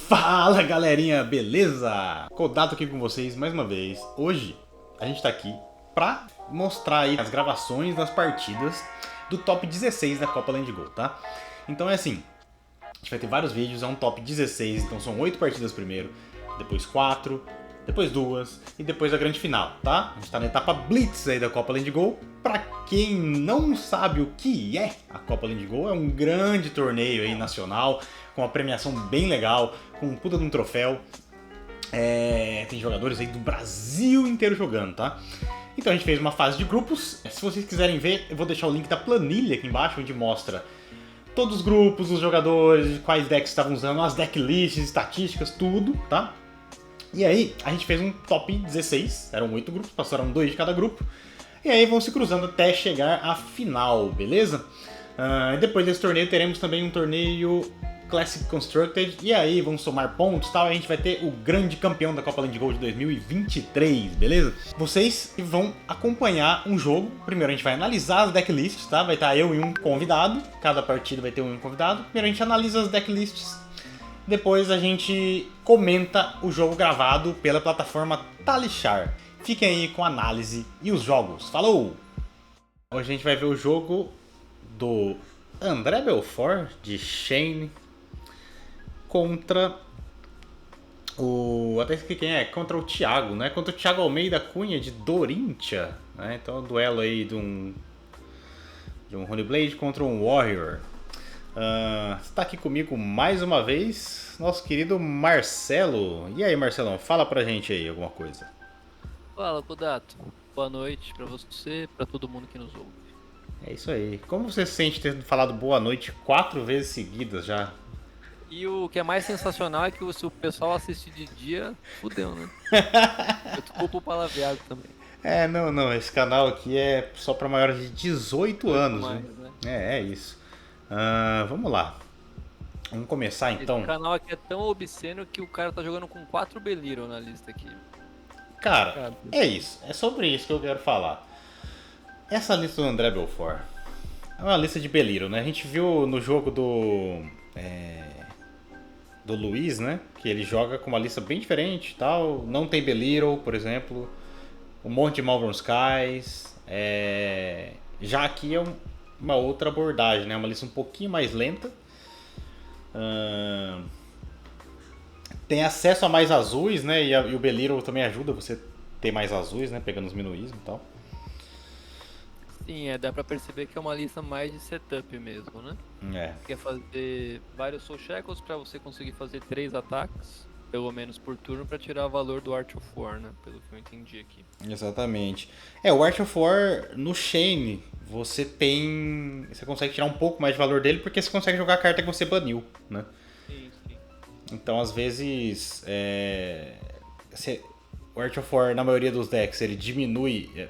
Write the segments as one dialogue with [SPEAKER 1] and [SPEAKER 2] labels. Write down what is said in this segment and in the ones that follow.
[SPEAKER 1] Fala galerinha, beleza? Kodato aqui com vocês mais uma vez. Hoje a gente tá aqui pra mostrar aí as gravações das partidas do top 16 da Copa Land Go, tá? Então é assim, a gente vai ter vários vídeos, é um top 16, então são 8 partidas primeiro, depois 4, depois 2 e depois a grande final, tá? A gente tá na etapa Blitz aí da Copa Land Go. Pra quem não sabe o que é a Copa Land Go, é um grande torneio aí nacional, com uma premiação bem legal, com um puta de um troféu. Tem jogadores aí do Brasil inteiro jogando, tá? Então a gente fez uma fase de grupos. Se vocês quiserem ver, eu vou deixar o link da planilha aqui embaixo, onde mostra todos os grupos, os jogadores, quais decks estavam usando, as decklists, estatísticas, tudo, tá? E aí, a gente fez um top 16, eram 8 grupos, passaram 2 de cada grupo. E aí vão se cruzando até chegar à final, beleza? Depois desse torneio teremos também um torneio Classic Constructed. E aí vão somar pontos e tal, e a gente vai ter o grande campeão da Copa Land Go de 2023, beleza? Vocês vão acompanhar um jogo. Primeiro a gente vai analisar as decklists, tá? Vai estar eu e um convidado, cada partida vai ter um convidado. Primeiro a gente analisa as decklists. Depois a gente comenta o jogo gravado pela plataforma Talishar. Fiquem aí com a análise e os jogos. Falou! Hoje a gente vai ver o jogo do André Belfort, de Shane, contra o... até esqueci quem é, contra o Thiago, né? Contra o Thiago Almeida Cunha, de Dorintia, né? Então, um duelo aí de um Honeyblade contra um Warrior. Está aqui comigo mais uma vez nosso querido Marcelo. E aí, Marcelão, fala pra gente aí alguma coisa.
[SPEAKER 2] Fala, Kodato. Boa noite pra você, pra todo mundo que nos ouve.
[SPEAKER 1] É isso aí. Como você se sente ter falado boa noite 4 vezes seguidas já?
[SPEAKER 2] E o que é mais sensacional é que se o pessoal assistir de dia, fudeu, né? Eu desculpo o palavreado também.
[SPEAKER 1] Não, esse canal aqui é só pra maiores de 18 anos,
[SPEAKER 2] mais,
[SPEAKER 1] né?
[SPEAKER 2] né?
[SPEAKER 1] É isso. Vamos lá. Vamos começar então.
[SPEAKER 2] Esse canal aqui é tão obsceno que o cara tá jogando com 4 Beliro na lista aqui.
[SPEAKER 1] Cara, é isso. É sobre isso que eu quero falar. Essa lista do André Belfort é uma lista de Beliro, né? A gente viu no jogo do Luiz, né? Que ele joga com uma lista bem diferente e tal. Não tem Beliro, por exemplo. Um monte de Malvern Skies. Já aqui é uma outra abordagem, né? Uma lista um pouquinho mais lenta. Tem acesso a mais azuis, né? E o Beliro também ajuda você ter mais azuis, né? Pegando os minuísmos e tal.
[SPEAKER 2] Sim, dá pra perceber que é uma lista mais de setup mesmo, né? Quer fazer vários Soul Shackles pra você conseguir fazer 3 ataques, pelo menos por turno, pra tirar o valor do Art of War, né? Pelo que eu entendi aqui.
[SPEAKER 1] Exatamente. O Art of War no Shane, você consegue tirar um pouco mais de valor dele porque você consegue jogar a carta que você baniu, né?
[SPEAKER 2] Sim.
[SPEAKER 1] Então, às vezes, o Art of War, na maioria dos decks, ele diminui.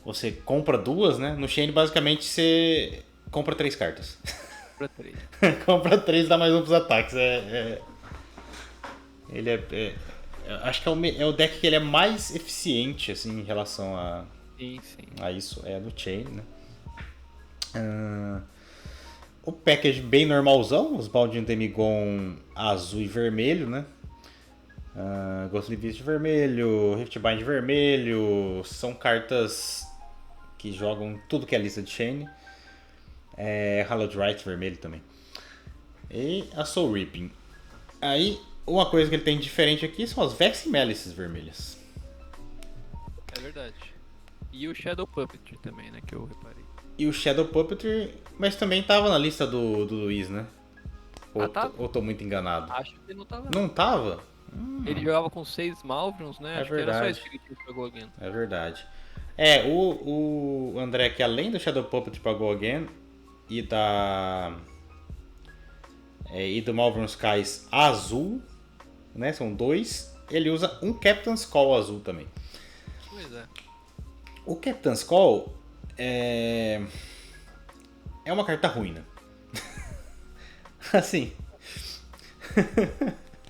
[SPEAKER 1] Você compra 2, né? No Shane, basicamente, você compra 3 cartas.
[SPEAKER 2] Pra 3.
[SPEAKER 1] Compra 3 e dá mais 1 pros ataques. Ele acho que é o deck que ele é mais eficiente, assim, em relação
[SPEAKER 2] Sim.
[SPEAKER 1] a isso. É no Chain, né? O package bem normalzão. Os Baldinho Demigon azul e vermelho, né? Ghostly Beast vermelho, Riftbind vermelho. São cartas que jogam tudo que é lista de Shane. Hallowed Rite vermelho também. E a Soul Reaping. Aí, uma coisa que ele tem diferente aqui são as Vexing Malices vermelhas.
[SPEAKER 2] É verdade. E o Shadow Puppetry também, né? Que eu reparei.
[SPEAKER 1] E o Shadow Puppetry, mas também tava na lista do Luiz, né? Ou tô muito enganado?
[SPEAKER 2] Acho que não tava.
[SPEAKER 1] Não tava?
[SPEAKER 2] Ele jogava com 6 Malvrons, né? Acho
[SPEAKER 1] verdade.
[SPEAKER 2] que era só isso que ele tinha pra Go Again.
[SPEAKER 1] É verdade. O André, que além do Shadow Puppet pra Go Again e do Malvern Skies azul, né? São 2. Ele usa um Captain's Call azul também.
[SPEAKER 2] Pois é.
[SPEAKER 1] O Captain's Call é uma carta ruim, né? Assim.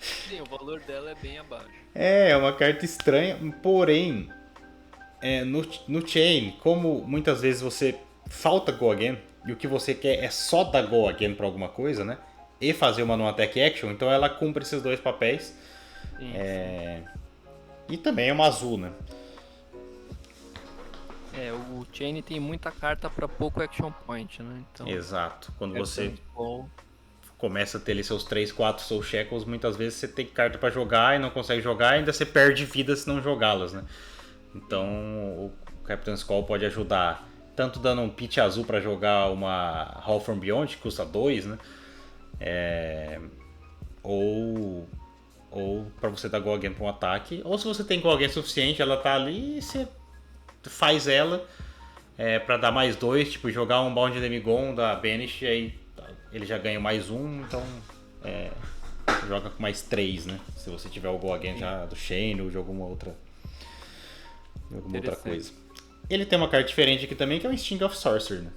[SPEAKER 2] Sim, o valor dela é bem abaixo.
[SPEAKER 1] É uma carta estranha, porém, no Chain, como muitas vezes você falta Go Again, e o que você quer é só dar Go Again pra alguma coisa, né? e fazer uma non-attack action, então ela cumpre esses dois papéis. E também é uma azul, né?
[SPEAKER 2] O Chain tem muita carta para pouco action point, né? Então,
[SPEAKER 1] exato. Quando você começa a ter ali seus 3, 4 Soul Shackles, muitas vezes você tem carta para jogar e não consegue jogar, e ainda você perde vida se não jogá-las, né? Então o Captain's Call pode ajudar, tanto dando um pitch azul para jogar uma Hall from Beyond, que custa 2, né? Ou para você dar Go Again para um ataque, ou se você tem Go Again suficiente, ela tá ali e você faz ela para dar mais 2, tipo jogar um Bound Demigon da Banish, e aí ele já ganha mais 1, então joga com mais 3, né? Se você tiver o Go Again já do Shane ou de alguma outra coisa. Ele tem uma carta diferente aqui também, que é o Sting of Sorcery, né?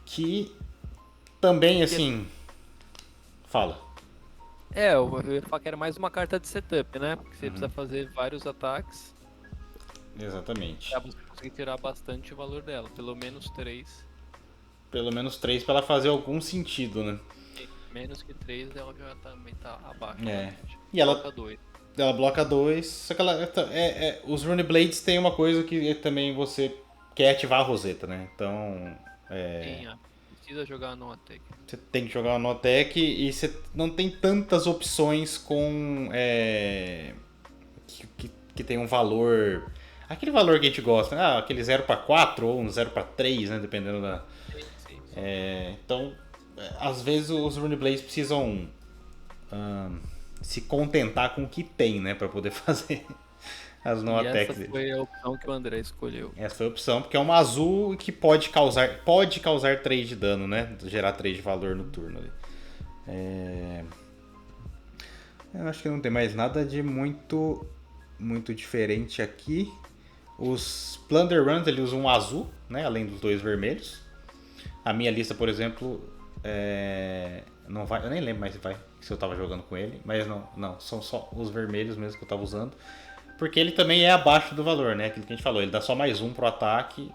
[SPEAKER 1] Que também, assim... Fala.
[SPEAKER 2] Eu ia falar que era mais uma carta de setup, né? Porque você precisa fazer vários ataques.
[SPEAKER 1] Exatamente.
[SPEAKER 2] Pra você conseguir tirar bastante o valor dela, pelo menos 3.
[SPEAKER 1] Pelo menos 3 para ela fazer algum sentido, né?
[SPEAKER 2] Menos que 3 ela já também tá abaixo.
[SPEAKER 1] E ela bloca 2. Ela bloca 2, só que os Rune Blades tem uma coisa que também você quer ativar a Roseta, né? Então...
[SPEAKER 2] precisa jogar no attack.
[SPEAKER 1] Você tem que jogar no attack e você não tem tantas opções com... que tem um valor... Aquele valor que a gente gosta, né? Aquele 0 para 4 ou um 0 para 3, né? Dependendo da... Sim. Então, às vezes os Rune Blades precisam se contentar com o que tem, né? Para poder fazer as no-attacks.
[SPEAKER 2] Essa foi a opção que o André escolheu.
[SPEAKER 1] Essa foi a opção, porque é uma azul que pode causar 3 de dano, né? Gerar 3 de valor no turno ali. Eu acho que não tem mais nada de muito diferente aqui. Os Plunder Runs, ele usa um azul, né? Além dos 2 vermelhos. A minha lista, por exemplo, não vai, eu nem lembro mais se eu tava jogando com ele, mas não, são só os vermelhos mesmo que eu tava usando. Porque ele também é abaixo do valor, né? Aquilo que a gente falou, ele dá só mais 1 pro ataque,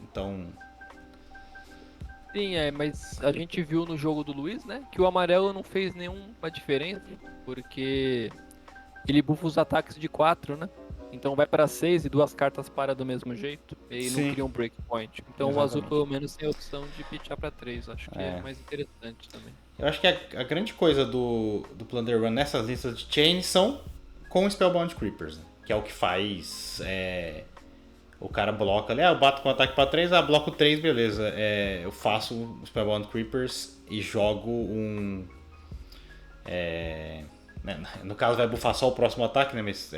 [SPEAKER 1] então...
[SPEAKER 2] Sim, mas a gente viu no jogo do Luiz, né? Que o amarelo não fez nenhuma diferença, porque ele buffa os ataques de 4, né? Então vai para 6 e 2 cartas para do mesmo jeito. E não cria um breakpoint. Então exatamente. O azul pelo menos tem a opção de pitchar para 3. Acho que é mais interessante também.
[SPEAKER 1] Eu acho que a grande coisa do Plunder Run nessas listas de chain são com Spellbound Creepers, né? Que é o que faz... o cara bloca ali, eu bato com ataque para 3, bloco 3, beleza. Eu faço os Spellbound Creepers e jogo um... no caso vai buffar só o próximo ataque, né? Mas...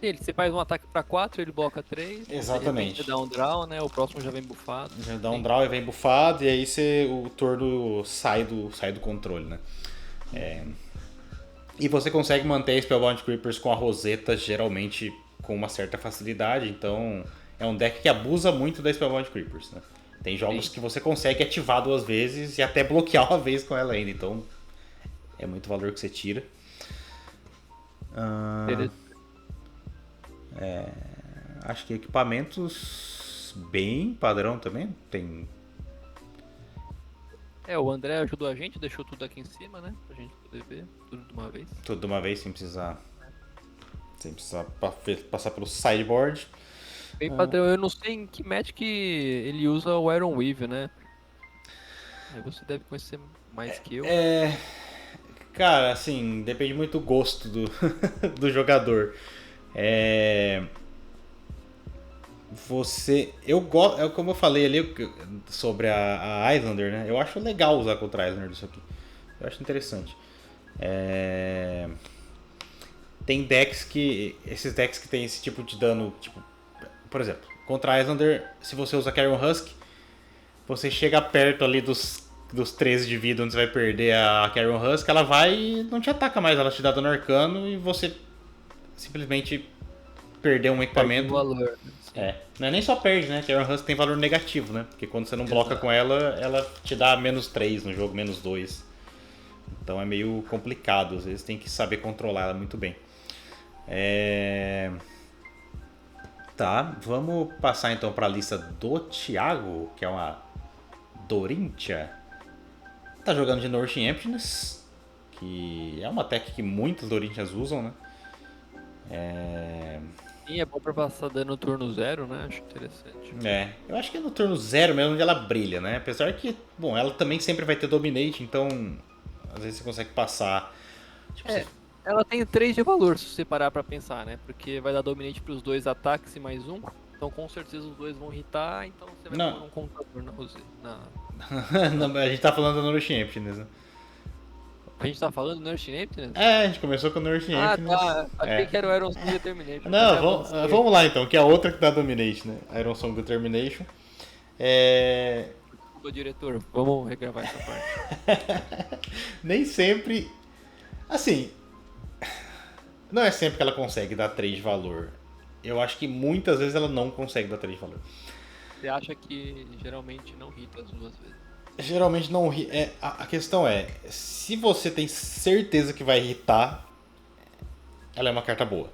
[SPEAKER 2] Você faz um ataque pra 4, ele bloca 3.
[SPEAKER 1] Exatamente.
[SPEAKER 2] Você dá um draw, né? O próximo já vem buffado.
[SPEAKER 1] Já dá um draw e vem buffado, e aí o turno sai do controle, né? E você consegue manter Spellbound Creepers com a Roseta, geralmente com uma certa facilidade. Então é um deck que abusa muito da Spellbound Creepers, né? Tem jogos que você consegue ativar 2 vezes e até bloquear uma vez com ela ainda. Então é muito valor que você tira. Acho que equipamentos bem padrão também. Tem.
[SPEAKER 2] O André ajudou a gente, deixou tudo aqui em cima, né? Pra gente poder ver tudo de uma vez.
[SPEAKER 1] Tudo de uma vez, sem precisar passar pelo sideboard.
[SPEAKER 2] Bem padrão, eu não sei em que match que ele usa o Iron Weave, né? Você deve conhecer mais que eu.
[SPEAKER 1] Cara, assim, depende muito do gosto do jogador. Eu gosto, como eu falei ali sobre a Islander, né? Eu acho legal usar contra a Islander isso aqui. Eu acho interessante. Tem esses decks que tem esse tipo de dano, tipo, por exemplo, contra a Islander, se você usa Carrion Husk, você chega perto ali dos 13 de vida onde você vai perder a Carrion Husk, ela vai e não te ataca mais, ela te dá dano arcano e você simplesmente perdeu um equipamento.
[SPEAKER 2] Valor.
[SPEAKER 1] Não é nem só perde, né? Carrion Husk tem valor negativo, né? Porque quando você não bloca com ela te dá -3 no jogo, -2. Então é meio complicado, às vezes tem que saber controlar ela muito bem. Tá, vamos passar então para a lista do Thiago, que é uma Dorintia. Tá jogando de Nourishing Emptiness, que é uma tech que muitas Dorintias usam, né?
[SPEAKER 2] E é bom pra passar dano no turno 0, né? Acho interessante.
[SPEAKER 1] Eu acho que é no turno 0 mesmo onde ela brilha, né? Apesar que, bom, ela também sempre vai ter Dominate, então às vezes você consegue passar. Tipo,
[SPEAKER 2] Ela tem 3 de valor, se você parar pra pensar, né? Porque vai dar Dominate pros 2 ataques e mais um. Então com certeza os 2 vão hitar, então você vai pôr um contador na Rosé.
[SPEAKER 1] Não, a gente tá falando da Nourishing Emptiness, né?
[SPEAKER 2] A gente tá falando do Nourishing Emptiness?
[SPEAKER 1] A gente começou com o Nourishing Emptiness.
[SPEAKER 2] Tá. Achei que era o Iron Song Determination.
[SPEAKER 1] Não, vamos lá então, que é a outra que dá Dominate, né? Iron Song Determination.
[SPEAKER 2] Desculpa, diretor, vamos regravar essa parte.
[SPEAKER 1] Nem sempre. Assim. Não é sempre que ela consegue dar 3 de valor. Eu acho que muitas vezes ela não consegue dar 3 de valor.
[SPEAKER 2] Você acha que geralmente não hita as 2 vezes?
[SPEAKER 1] Geralmente não. A questão é: se você tem certeza que vai irritar, ela é uma carta boa.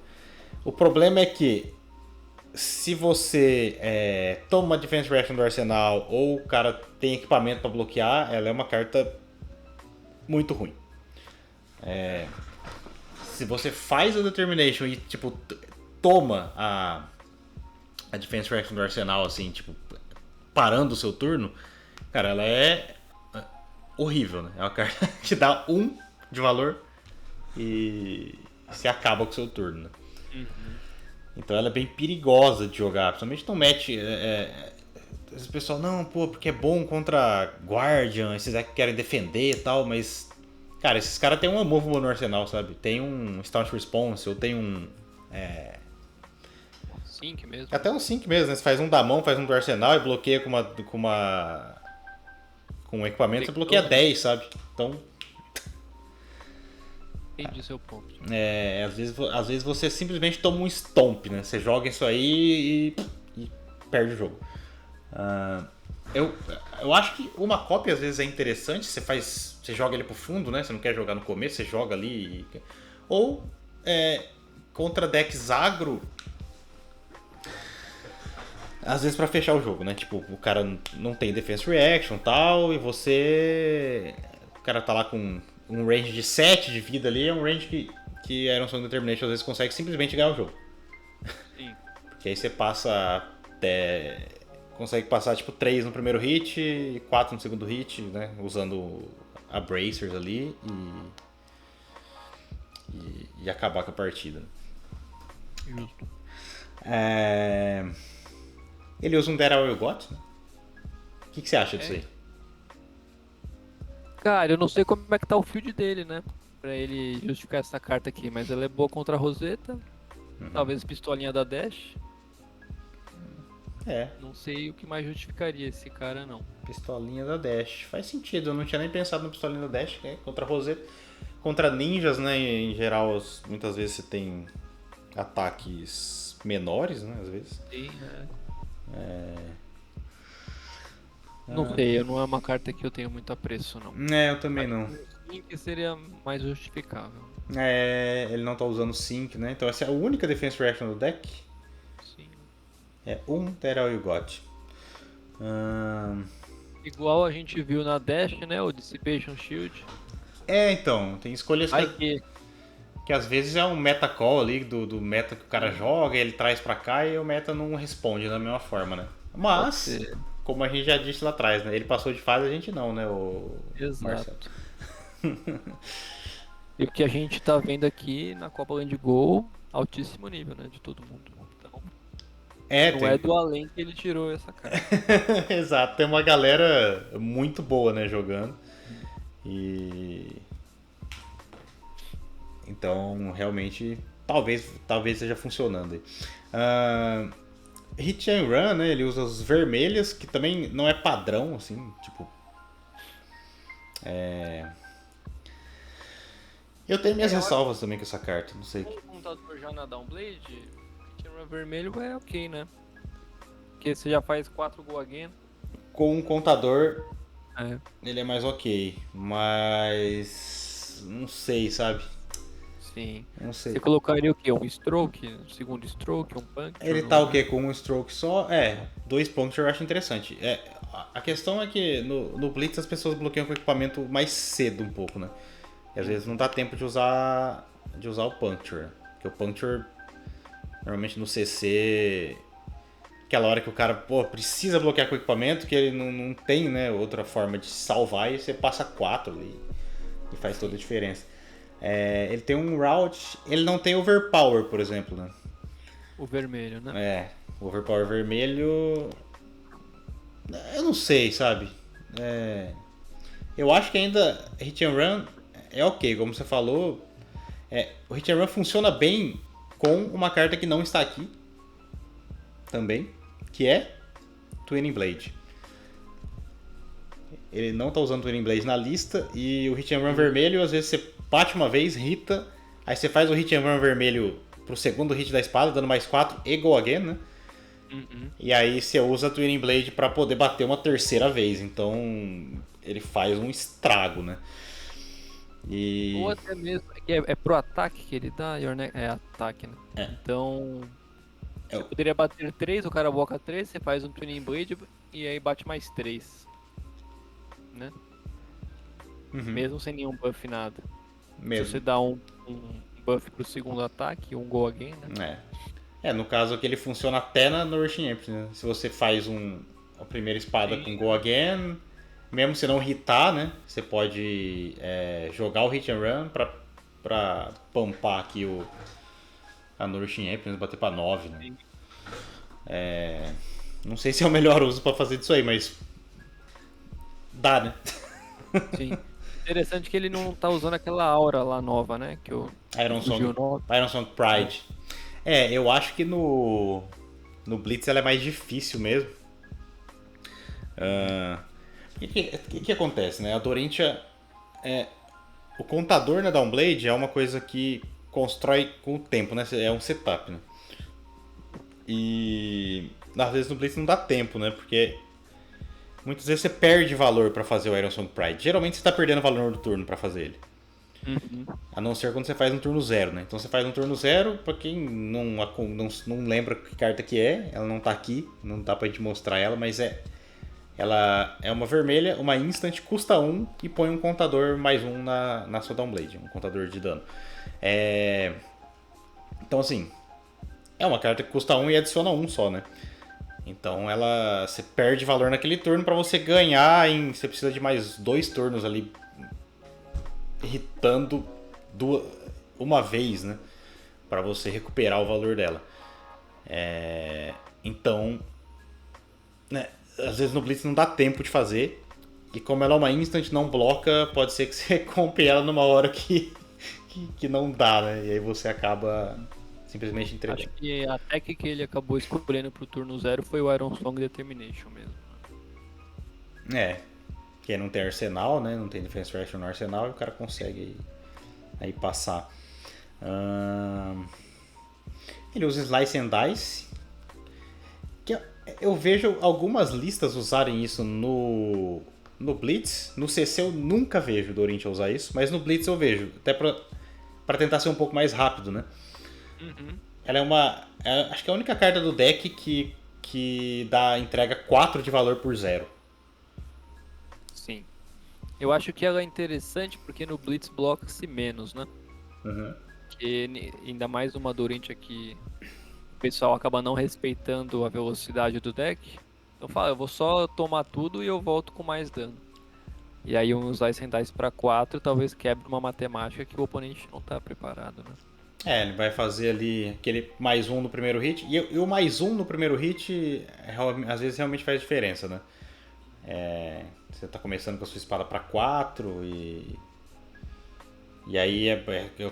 [SPEAKER 1] O problema é que se você toma uma Defense Reaction do arsenal ou o cara tem equipamento para bloquear, ela é uma carta muito ruim. Se você faz a Determination e tipo toma a Defense Reaction do arsenal assim, tipo parando o seu turno, cara, ela é horrível, né? É uma carta que dá 1 de valor e se acaba com o seu turno, né? Então ela é bem perigosa de jogar, principalmente no match. O pessoal, não, pô, porque é bom contra Guardian, esses que querem defender e tal, mas, cara, esses caras tem um Unmovable no arsenal, sabe? Tem um Staunch Response, ou tem um.
[SPEAKER 2] Sync mesmo.
[SPEAKER 1] Até um sync mesmo, né? Você faz um da mão, faz um do arsenal e bloqueia com um equipamento, você bloqueia 10, sabe? Então.
[SPEAKER 2] Entendi seu ponto.
[SPEAKER 1] Às vezes você simplesmente toma um stomp, né? Você joga isso aí e perde o jogo. Eu acho que uma cópia às vezes é interessante, você joga ele pro fundo, né? Você não quer jogar no começo, você joga ali. Ou contra decks agro, às vezes pra fechar o jogo, né? Tipo, o cara não tem defense reaction e tal, e o cara tá lá com um range de 7 de vida ali, é um range que Iron Song Determination às vezes consegue simplesmente ganhar o jogo.
[SPEAKER 2] Sim.
[SPEAKER 1] Porque aí você consegue passar tipo 3 no primeiro hit e 4 no segundo hit, né? Usando a Bracers ali e acabar com a partida.
[SPEAKER 2] Justo.
[SPEAKER 1] Ele usa um That I Will Got, né? O que você acha disso aí?
[SPEAKER 2] Cara, eu não sei como é que tá o field dele, né? Pra ele justificar essa carta aqui, mas ela é boa contra a Rosetta. Talvez pistolinha da Dash. Não sei o que mais justificaria esse cara, não.
[SPEAKER 1] Pistolinha da Dash. Faz sentido, eu não tinha nem pensado na pistolinha da Dash, né? Contra a Rosetta. Contra ninjas, né? Em geral, muitas vezes você tem ataques menores, né? Às vezes.
[SPEAKER 2] Sim, Não sei, não é uma carta que eu tenho muito apreço, não.
[SPEAKER 1] Eu também não.
[SPEAKER 2] Sync seria mais justificável.
[SPEAKER 1] Ele não tá usando Sync, né? Então essa é a única Defense Reaction do deck.
[SPEAKER 2] Sim.
[SPEAKER 1] É um That I Will Got.
[SPEAKER 2] Igual a gente viu na Dash, né? O Dissipation Shield.
[SPEAKER 1] Então, tem escolhas que às vezes é um meta call ali do meta que o cara joga, ele traz pra cá e o meta não responde da mesma forma, né? Mas, como a gente já disse lá atrás, né? Ele passou de fase, a gente não, né?
[SPEAKER 2] Exato.
[SPEAKER 1] Marcelo.
[SPEAKER 2] E o que a gente tá vendo aqui na Copa Land Go, altíssimo nível, né? De todo mundo. Então, não é do além que ele tirou essa carta.
[SPEAKER 1] Exato, tem uma galera muito boa, né, jogando. Então, realmente, talvez esteja funcionando aí. Hit and Run, né? Ele usa as vermelhas, que também não é padrão, assim, tipo. Eu tenho minhas ressalvas também com essa carta, não sei.
[SPEAKER 2] Com o contador já na Downblade, Hit and Run vermelho é ok, né? Porque você já faz 4 Go Again.
[SPEAKER 1] Com um contador, ele é mais ok, mas. Não sei, sabe?
[SPEAKER 2] Sim.
[SPEAKER 1] Não sei.
[SPEAKER 2] Você colocaria o quê? Um stroke? Um segundo stroke? Um puncture?
[SPEAKER 1] Ele tá o quê? Com um stroke só? 2 puncture eu acho interessante. A questão é que no Blitz as pessoas bloqueiam com o equipamento mais cedo um pouco, né? E às vezes não dá tempo de usar o puncture. Porque o puncture, normalmente no CC, aquela hora que o cara precisa bloquear com o equipamento, que ele não tem, né, outra forma de salvar, e você passa 4 ali e faz toda a diferença. Ele tem um route, ele não tem overpower, por exemplo, né?
[SPEAKER 2] O vermelho, né?
[SPEAKER 1] O overpower vermelho, eu não sei, sabe? Eu acho que ainda hit and run é ok, como você falou. O hit and run funciona bem com uma carta que não está aqui também, que é Twinning Blade. Ele não está usando Twinning Blade na lista, e o hit and run vermelho, às vezes você bate uma vez, hita, aí você faz o hit and run vermelho pro segundo hit da espada, dando mais 4 e go again, né? E aí você usa a Twinning Blade para poder bater uma terceira vez, então ele faz um estrago, né?
[SPEAKER 2] Ou até mesmo, é pro ataque que ele dá, é ataque, né? Então, você poderia bater 3, o cara bloca 3, você faz um Twinning Blade e aí bate mais 3, né? Mesmo sem nenhum buff, nada.
[SPEAKER 1] Mesmo.
[SPEAKER 2] Se você dá um buff pro segundo ataque, um go again, né?
[SPEAKER 1] No caso aqui ele funciona até na Nourishing Empress, né? Se você faz a primeira espada com go again, mesmo se não hitar, né? Você pode jogar o hit and run pra pumpar aqui a Nourishing Empress, bater pra 9, né? Não sei se é o melhor uso pra fazer disso aí, mas dá, né?
[SPEAKER 2] Sim. Interessante que ele não tá usando aquela aura lá nova, né? Que o
[SPEAKER 1] Iron Song Pride. Eu acho que no Blitz ela é mais difícil mesmo. O que acontece, né? A Dorintia, o contador na Downblade é uma coisa que constrói com o tempo, né? É um setup, né? E às vezes no Blitz não dá tempo, né? Porque muitas vezes você perde valor pra fazer o Iron Song Pride. Geralmente você tá perdendo valor do turno pra fazer ele. A não ser quando você faz um turno 0, né? Então você faz um turno 0, pra quem não lembra que carta que é, ela não tá aqui, não dá pra gente mostrar ela, mas ela é uma vermelha, uma instant, custa 1 e põe um contador mais 1 na sua Downblade, um contador de dano. Então assim, é uma carta que custa 1 e adiciona 1 só, né? Então você perde valor naquele turno. Pra você ganhar, você precisa de mais 2 turnos ali irritando uma vez, né? Pra você recuperar o valor dela. Então, né? Às vezes no Blitz não dá tempo de fazer. E como ela é uma instant, não bloca, pode ser que você compre ela numa hora que não dá, né? E aí você acaba simplesmente entregando.
[SPEAKER 2] Acho que a tech que ele acabou escolhendo pro turno 0 foi o Iron Song Determination mesmo.
[SPEAKER 1] Que não tem arsenal, né? Não tem Defense Reaction no arsenal, e o cara consegue aí passar. Ele usa Slice and Dice. Que eu vejo algumas listas usarem isso no Blitz. No CC eu nunca vejo o Dorintia usar isso, mas no Blitz eu vejo. Até pra tentar ser um pouco mais rápido, né? Ela acho que é a única carta do deck que entrega 4 de valor por 0.
[SPEAKER 2] Sim. Eu acho que ela é interessante porque no Blitz bloca-se menos, né? Que ainda mais uma Dorintia que o pessoal acaba não respeitando a velocidade do deck. Então fala, eu vou só tomar tudo e eu volto com mais dano. E aí usar esse Dice pra 4 talvez quebre uma matemática que o oponente não tá preparado, né?
[SPEAKER 1] Ele vai fazer ali aquele mais 1 no primeiro hit. E o mais 1 no primeiro hit, às vezes realmente faz diferença, né? Você tá começando com a sua espada pra 4 e aí,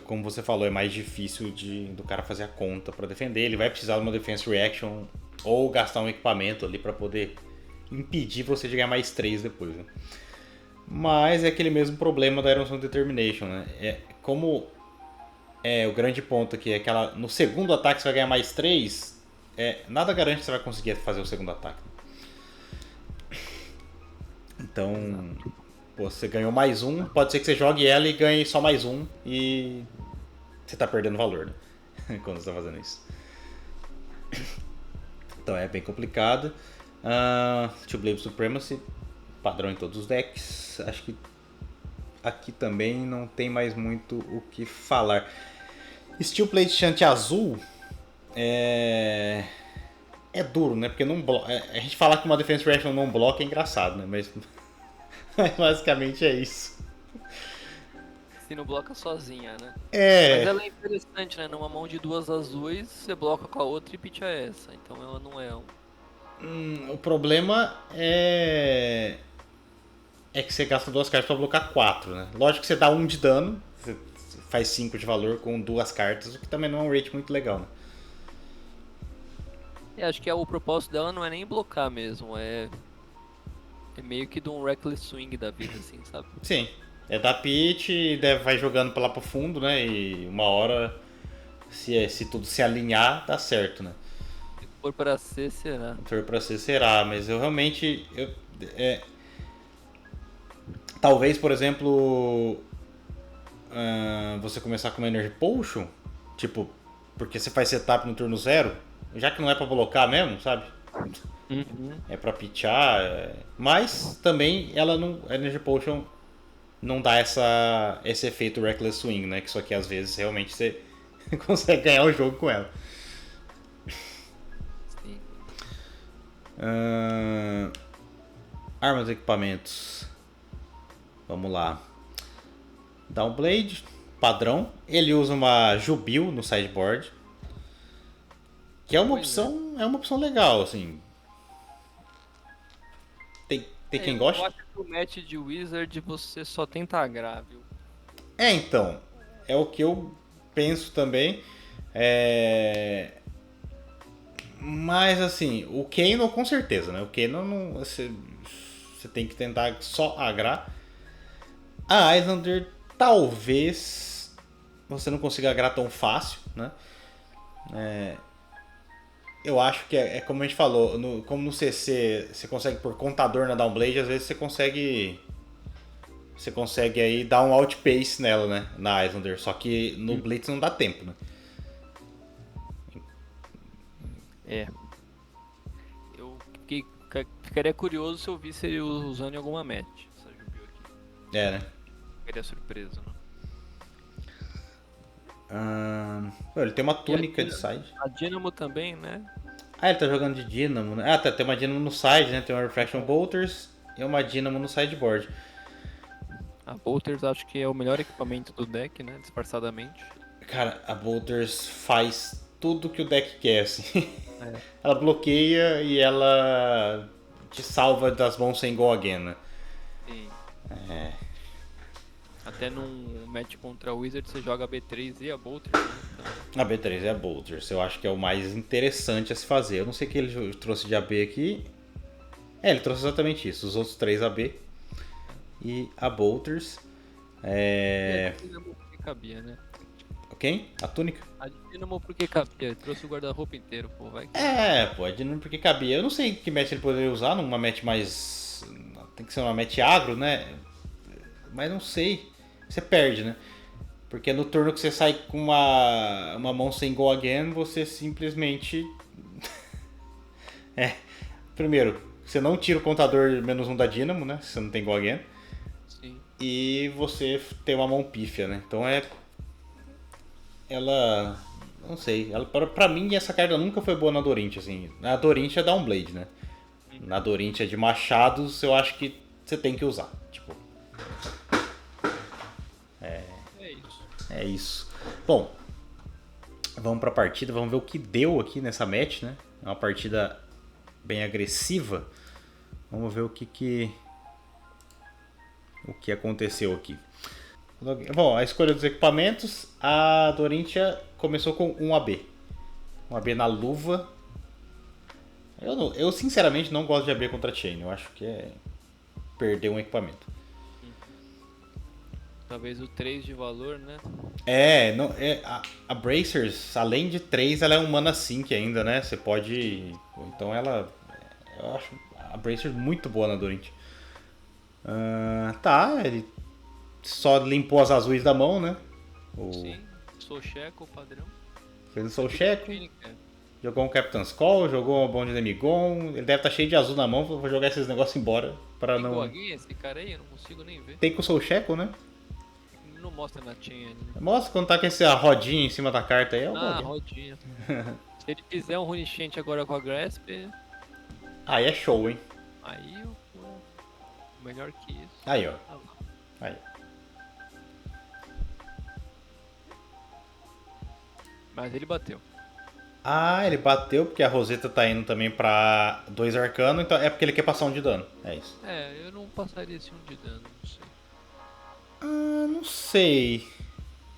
[SPEAKER 1] como você falou, é mais difícil do cara fazer a conta pra defender. Ele vai precisar de uma Defense Reaction ou gastar um equipamento ali pra poder impedir você de ganhar mais 3 depois, né? Mas é aquele mesmo problema da Iron Song Determination, né? Como o grande ponto aqui é que no segundo ataque você vai ganhar mais 3, nada garante que você vai conseguir fazer o segundo ataque. Então, você ganhou mais 1, pode ser que você jogue ela e ganhe só mais 1 e você tá perdendo valor, né? Quando você tá fazendo isso. Então é bem complicado. Two Blade Supremacy, padrão em todos os decks. Acho que aqui também não tem mais muito o que falar. Steel Plate Shunt azul é duro, né? Porque não a gente falar que uma Defense Reaction não bloca é engraçado, né? Mas basicamente é isso.
[SPEAKER 2] Se não bloca sozinha, né?
[SPEAKER 1] É.
[SPEAKER 2] Mas ela é interessante, né? Numa mão de 2 azuis, você bloca com a outra e pitcha essa. Então ela não é
[SPEAKER 1] O problema é que você gasta 2 cartas pra blocar 4, né? Lógico que você dá 1 de dano, você faz 5 de valor com 2 cartas, o que também não é um rate muito legal, né?
[SPEAKER 2] Acho que o propósito dela não é nem blocar mesmo, é meio que de um reckless swing da vida, assim, sabe?
[SPEAKER 1] Sim. É dar pitch e vai jogando pra lá pro fundo, né? E uma hora, se tudo se alinhar, dá certo, né?
[SPEAKER 2] Se for pra ser, será.
[SPEAKER 1] Se for pra ser, será. Mas eu realmente... talvez, por exemplo... você começar com uma Energy Potion, tipo, porque você faz setup no turno 0, já que não é pra blocar mesmo, sabe? É pra pitchar, mas também ela não, a Energy Potion não dá esse efeito Reckless Swing, né? Que isso aqui às vezes realmente você consegue ganhar o jogo com ela.
[SPEAKER 2] Sim.
[SPEAKER 1] Armas e equipamentos. Vamos lá. Downblade, padrão. Ele usa uma Jubil no sideboard. Que é uma opção. É uma opção legal, assim. Tem quem gosta?
[SPEAKER 2] Eu acho que o match de Wizard você só tenta agrar, viu?
[SPEAKER 1] Então. É o que eu penso também. Mas assim, o Kano com certeza, né? O Kano não. Você tem que tentar só agrar. A Islander talvez você não consiga agrar tão fácil, né? Eu acho que é como a gente falou, como no CC você consegue por contador na Downblade, às vezes você consegue aí dar um outpace nela, né? Na Islander, só que no Blitz não dá tempo, né?
[SPEAKER 2] Eu ficaria curioso se eu visse ele usando em alguma match, essa Jubil aqui.
[SPEAKER 1] Né?
[SPEAKER 2] Ficaria surpreso, né?
[SPEAKER 1] Ele tem uma túnica de side.
[SPEAKER 2] A Dynamo também, né?
[SPEAKER 1] Ele tá jogando de Dynamo, né? Tem uma Dynamo no side, né? Tem uma Refraction Bolters e uma Dynamo no sideboard.
[SPEAKER 2] A Bolters acho que é o melhor equipamento do deck, né? Disfarçadamente.
[SPEAKER 1] Cara, a Bolters faz tudo que o deck quer, assim. Ela bloqueia e ela te salva das mãos sem go again, né?
[SPEAKER 2] Sim. Até num match contra o Wizard você joga a B3 e a Bolters, né? Então...
[SPEAKER 1] A B3 é a Bolters, eu acho que é o mais interessante a se fazer. Eu não sei o que ele trouxe de AB aqui. Ele trouxe exatamente isso, os outros 3 AB e a Bolters.
[SPEAKER 2] E a Dynamo porque cabia, né?
[SPEAKER 1] Quem? A túnica?
[SPEAKER 2] A Dynamo porque cabia, ele trouxe o guarda-roupa inteiro, pô, vai.
[SPEAKER 1] Pô, a Dynamo porque cabia. Eu não sei que match ele poderia usar, numa match mais... Tem que ser uma match agro, né? Mas não sei. Você perde, né? Porque no turno que você sai com uma mão sem go again, você simplesmente... Primeiro, você não tira o contador -1 da Dynamo, né? Se você não tem go again.
[SPEAKER 2] Sim.
[SPEAKER 1] E você tem uma mão pífia, né? Então ela... Não sei. Pra mim, essa carta nunca foi boa na Dorint, assim. Na Dorint é Downblade, né? Na Dorint é de machados, eu acho que você tem que usar. Tipo... É isso. Bom, vamos pra partida, vamos ver o que deu aqui nessa match, né? É uma partida bem agressiva. Vamos ver o que aconteceu aqui. Bom, a escolha dos equipamentos, a Dorintia começou com um AB. Um AB na luva. Eu sinceramente não gosto de AB contra Chain, eu acho que é perder um equipamento.
[SPEAKER 2] Talvez o 3 de valor, né?
[SPEAKER 1] A Bracers, além de 3, ela é um mana sync ainda, né? Você pode... Então ela... Eu acho a Bracers muito boa na Dorint. Ele só limpou as azuis da mão, né?
[SPEAKER 2] Sim. Soul Shackle padrão.
[SPEAKER 1] Fez o Soul Shackle. Jogou um Captain's Call, jogou um Bond de Demigon. Ele deve estar cheio de azul na mão, vou jogar esses negócios embora. Pra não...
[SPEAKER 2] alguém esse cara aí? Eu não consigo nem ver.
[SPEAKER 1] Tem com o Soul Shackle, né?
[SPEAKER 2] Não mostra na chain ali.
[SPEAKER 1] Mostra quando tá com essa rodinha em cima da carta aí.
[SPEAKER 2] Rodinha. Se ele fizer um Runicient agora com a Grasp...
[SPEAKER 1] Aí é show, hein?
[SPEAKER 2] Aí melhor que isso.
[SPEAKER 1] Aí, ó. Aí.
[SPEAKER 2] Mas ele bateu.
[SPEAKER 1] Ele bateu porque a Rosetta tá indo também pra 2 arcano, então é porque ele quer passar 1 de dano. É isso.
[SPEAKER 2] Eu não passaria esse 1 de dano, não sei.
[SPEAKER 1] Não sei.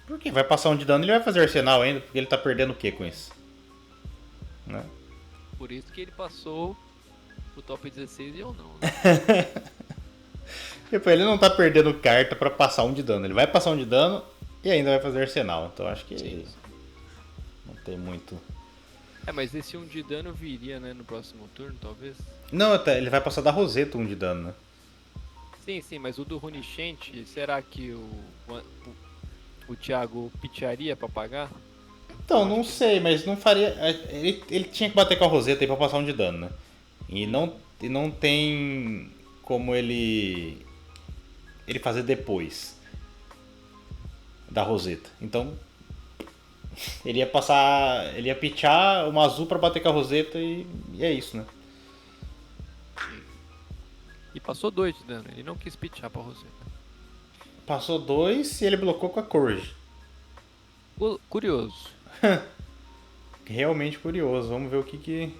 [SPEAKER 1] Por quê? Vai passar 1 de dano e ele vai fazer arsenal ainda, porque ele tá perdendo o que com isso? Né?
[SPEAKER 2] Por isso que ele passou o top 16 e eu não, né?
[SPEAKER 1] Tipo, ele não tá perdendo carta pra passar 1 de dano. Ele vai passar 1 de dano e ainda vai fazer arsenal. Então acho que
[SPEAKER 2] sim.
[SPEAKER 1] Não tem muito...
[SPEAKER 2] mas esse 1 de dano viria, né, no próximo turno, talvez?
[SPEAKER 1] Não, até ele vai passar da Rosetta 1 de dano, né?
[SPEAKER 2] Sim, mas o do Runicient, será que o Thiago pitearia pra pagar?
[SPEAKER 1] Então, não sei, mas não faria... Ele tinha que bater com a Rosetta aí pra passar 1 de dano, né? E não tem como ele fazer depois da Rosetta. Então, ele ia pitchar uma azul pra bater com a Rosetta e é isso, né?
[SPEAKER 2] E passou 2 de dano, ele não quis pitchar pra Rosetta.
[SPEAKER 1] Passou 2 e ele blocou com a Courage.
[SPEAKER 2] Curioso.
[SPEAKER 1] Realmente curioso. Vamos ver o que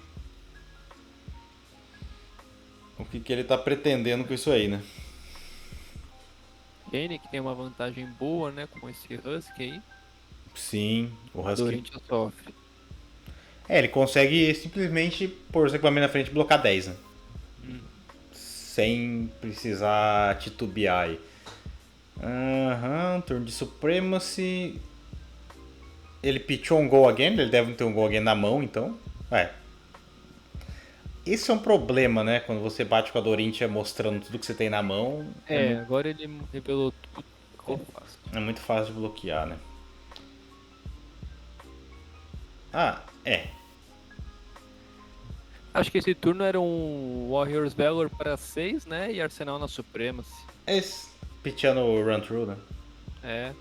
[SPEAKER 1] ele tá pretendendo com isso aí, né?
[SPEAKER 2] Kane que tem uma vantagem boa, né, com esse Husky aí.
[SPEAKER 1] Sim, o Husky...
[SPEAKER 2] Dorintia sofre.
[SPEAKER 1] Ele consegue simplesmente pôr os equipamentos na frente e blocar 10, né? Sem precisar titubear aí. Turno de Supremacy. Ele pitchou um Go Again, ele deve ter um Go Again na mão, então. Esse é um problema, né? Quando você bate com a Dorintia mostrando tudo que você tem na mão.
[SPEAKER 2] Agora ele revelou tudo. Ficou fácil.
[SPEAKER 1] É muito fácil de bloquear, né?
[SPEAKER 2] Acho que esse turno era um Warriors Valor para 6, né? E Arsenal na Supremacy.
[SPEAKER 1] Pitchando o Run Through, né?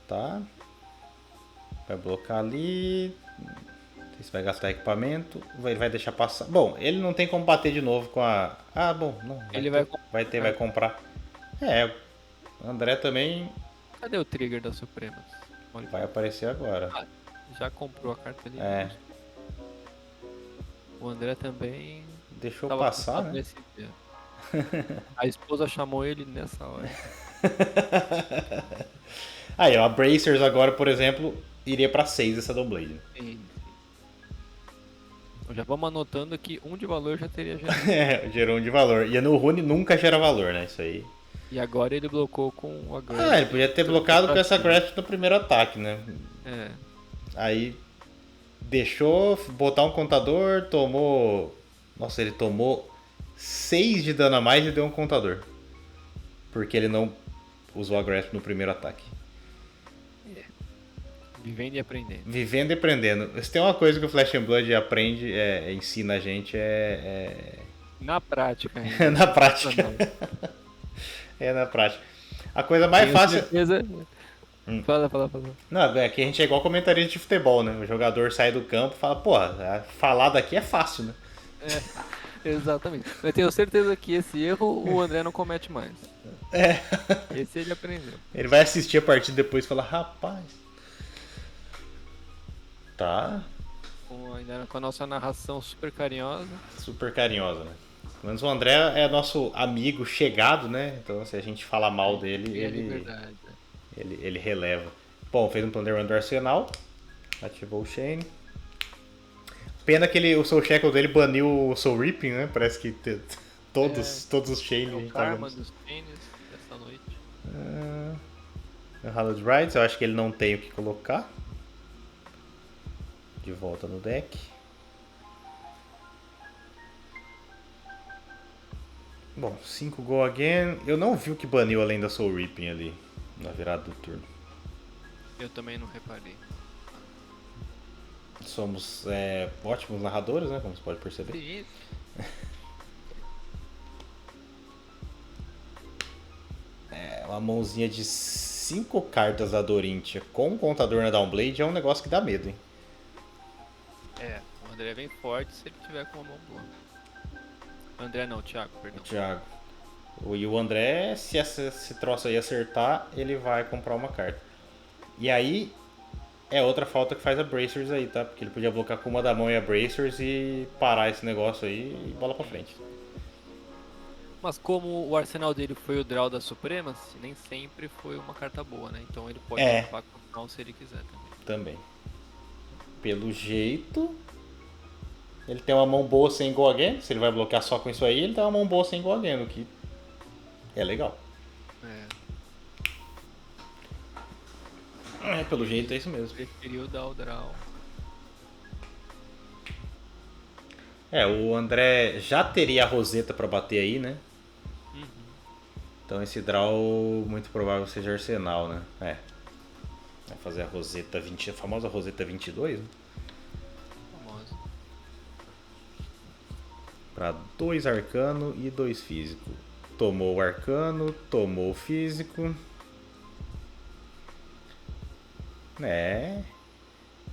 [SPEAKER 1] Tá. Vai blocar ali. Se vai gastar equipamento. Ele vai deixar passar. Bom, ele não tem como bater de novo com a... bom, não. Vai comprar. O André também...
[SPEAKER 2] Cadê o trigger da Supremacy?
[SPEAKER 1] Vai aparecer agora.
[SPEAKER 2] Já comprou a carta ali. O André também...
[SPEAKER 1] Deixou passar, né?
[SPEAKER 2] A esposa chamou ele nessa hora.
[SPEAKER 1] Aí, ó, a Bracers agora, por exemplo, iria pra 6 essa Doublade.
[SPEAKER 2] Sim. Já vamos anotando que 1 de valor já teria gerado.
[SPEAKER 1] Gerou 1 de valor. E no Rune nunca gera valor, né? Isso aí.
[SPEAKER 2] E agora ele blocou com a Grasp.
[SPEAKER 1] Ele podia ter blocado com essa Grasp no primeiro ataque, né? Aí deixou botar um contador, tomou... Nossa, ele tomou 6 de dano a mais e deu um contador. Porque ele não usou a Grasp no primeiro ataque.
[SPEAKER 2] Vivendo e aprendendo.
[SPEAKER 1] Vivendo e aprendendo. Se tem uma coisa que o Flash and Blood aprende, ensina a gente,
[SPEAKER 2] na prática ainda.
[SPEAKER 1] É na prática. Na prática. A coisa mais fácil...
[SPEAKER 2] Certeza... Fala.
[SPEAKER 1] Não, é que a gente é igual comentarista de futebol, né? O jogador sai do campo e fala, falar daqui é fácil, né?
[SPEAKER 2] Exatamente. Eu tenho certeza que esse erro o André não comete mais. Esse ele aprendeu.
[SPEAKER 1] Ele vai assistir a partida depois e falar, rapaz... Tá.
[SPEAKER 2] Ainda com a nossa narração super carinhosa.
[SPEAKER 1] Super carinhosa, né? Pelo menos o André é nosso amigo chegado, né? Então se a gente falar mal dele, ele releva. Bom, fez um Thunder Run do Arsenal. Ativou o Shane. Pena que o Soul Shackle dele baniu o Soul Reaping, né? Parece que todos os Shane...
[SPEAKER 2] o karma dos Chains dessa noite.
[SPEAKER 1] Hallowed Rides, eu acho que ele não tem o que colocar. De volta no deck. Bom, 5 Go Again. Eu não vi o que baniu além da Soul Reaping ali na virada do turno.
[SPEAKER 2] Eu também não reparei.
[SPEAKER 1] Somos ótimos narradores, né? Como você pode perceber.
[SPEAKER 2] Sim.
[SPEAKER 1] Uma mãozinha de 5 cartas da Dorintia com um contador na Downblade é um negócio que dá medo, hein?
[SPEAKER 2] O André vem forte se ele tiver com uma mão boa. André não, Thiago, perdão.
[SPEAKER 1] Thiago. E o André, se esse troço aí acertar, ele vai comprar uma carta. E aí, é outra falta que faz a Bracers aí, tá? Porque ele podia bloquear com uma da mão e a Bracers e parar esse negócio aí e bola pra frente.
[SPEAKER 2] Mas como o arsenal dele foi o draw da Supremacy, nem sempre foi uma carta boa, né? Então ele pode upar com o draw se ele quiser
[SPEAKER 1] também. Pelo jeito, ele tem uma mão boa sem Go Again. Se ele vai bloquear só com isso aí, ele tem uma mão boa sem Go Again, o que é legal. Pelo jeito é isso mesmo.
[SPEAKER 2] Preferiu dar o draw.
[SPEAKER 1] O André já teria a Roseta pra bater aí, né?
[SPEAKER 2] Uhum.
[SPEAKER 1] Então esse draw muito provável seja Arsenal, né? Vai fazer a Roseta 20, a famosa Roseta 22, né?
[SPEAKER 2] Famosa.
[SPEAKER 1] Pra 2 arcano e 2 físico. Tomou o arcano, tomou o físico.